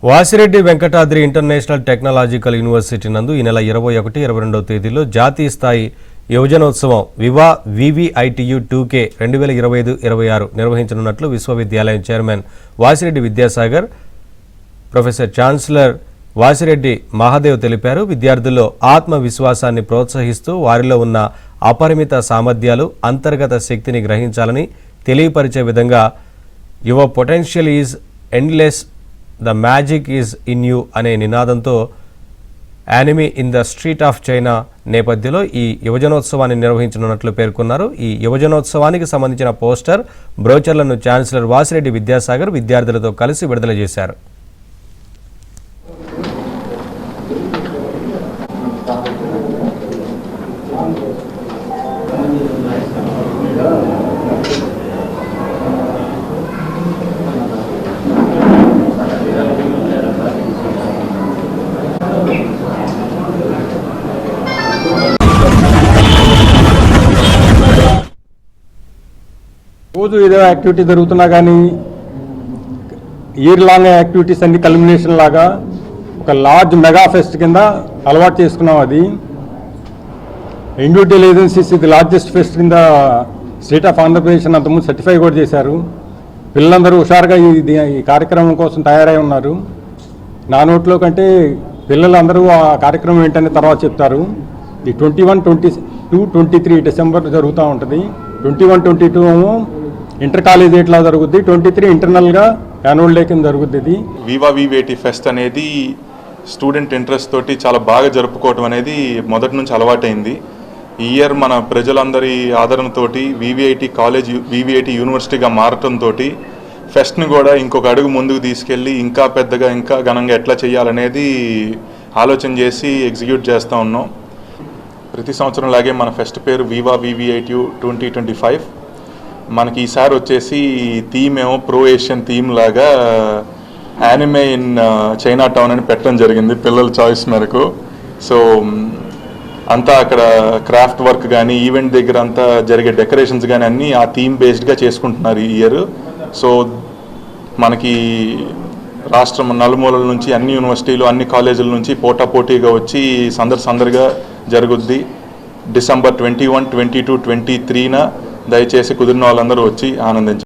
Vasireddy Venkatadri international technological university నందు ఈ నెల 21, 22వ తేదీలో జాతీయ స్థాయి యువజనోత్సవం వివా వివిఐటియు 2K 2025-26 నిర్వహించనున్నట్లు విశ్వవిద్యాలయం chairman Vasireddy Vidyasagar professor chancellor Vasireddy Mahadev తెలిపారు. విద్యార్థుల్లో ఆత్మవిశ్వాసాన్ని ప్రోత్సహిస్తూ వారిలో ఉన్న అపరిమిత సామర్థ్యాలు, అంతర్గత శక్తిని గ్రహించాలని తెలియపరిచే విధంగా your potential is endless, the magic is in you అనే నినాదంతో anime in the street of China నేపథ్యంలో ఈ యువజనోత్సవాన్ని నిర్వహించనున్నట్లు పేర్కొన్నారు. ఈ యువజనోత్సవానికి సంబంధించిన పోస్టర్, బ్రోచర్లను ఛాన్సలర్ వాసిరెడ్డి విద్యాసాగర్ విద్యార్థులతో కలిసి విడుదల చేశారు. రోజు ఏదో యాక్టివిటీ జరుగుతున్నా కానీ ఇయర్ లాంగ్ యాక్టివిటీస్ అన్ని కల్మినేషన్ లాగా ఒక లార్జ్ మెగా ఫెస్ట్ కింద అలవాటు చేసుకున్నాం. అది ఇండివిజువల్ ఏజెన్సీస్ ఇది లార్జెస్ట్ ఫెస్ట్ కింద స్టేట్ ఆఫ్ ఆంధ్రప్రదేశ్ అంతకుముందు సర్టిఫై కూడా చేశారు. పిల్లలందరూ హుషారుగా ఈ కార్యక్రమం కోసం తయారై ఉన్నారు. నా నోట్లో కంటే పిల్లలందరూ ఆ కార్యక్రమం ఏంటనే తర్వాత చెప్తారు. ఈ 21, 22, 23 డిసెంబర్ జరుగుతూ ఉంటుంది. 21, 22 ఇంటర్ కాలేజ్ ఎట్లా జరుగుద్ది, 23 ఇంటర్నల్గా యాన్యువల్ డే కింద జరుగుద్ది. ఇది వివా వివిఐటి ఫెస్ట్ అనేది స్టూడెంట్ ఇంట్రెస్ట్ తోటి చాలా బాగా జరుపుకోవటం అనేది మొదటి నుంచి అలవాటైంది. ఈ ఇయర్ మన ప్రజలందరి ఆదరణతోటి వివిఐటి కాలేజ్ వివిఐటి యూనివర్సిటీగా మారటంతో ఫెస్ట్ని కూడా ఇంకొక అడుగు ముందుకు తీసుకెళ్ళి ఇంకా పెద్దగా ఇంకా ఘనంగా ఎట్లా చేయాలనేది ఆలోచన చేసి ఎగ్జిక్యూట్ చేస్తూ ఉన్నాం. ప్రతి సంవత్సరం లాగే మన ఫెస్ట్ పేరు వివా వివిఐటి 2025. మనకి ఈసారి వచ్చేసి థీమ్ ఏమో ప్రో ఏషియన్ థీమ్ లాగా యానిమే ఇన్ చైనా టౌన్ అని పెట్టడం జరిగింది పిల్లల చాయిస్ మేరకు. సో అంతా అక్కడ క్రాఫ్ట్ వర్క్ కానీ ఈవెంట్ దగ్గర అంతా జరిగే డెకరేషన్స్ కానీ అన్నీ ఆ థీమ్ బేస్డ్గా చేసుకుంటున్నారు ఈ ఇయర్. సో మనకి రాష్ట్రం నలుమూలల నుంచి అన్ని యూనివర్సిటీలు, అన్ని కాలేజీల నుంచి పోటాపోటీగా వచ్చి సందడిగా జరుగుద్ది. డిసెంబర్ 21, 22, 23న దయచేసి కుదిరిన వాళ్ళందరూ వచ్చి ఆనందించారు.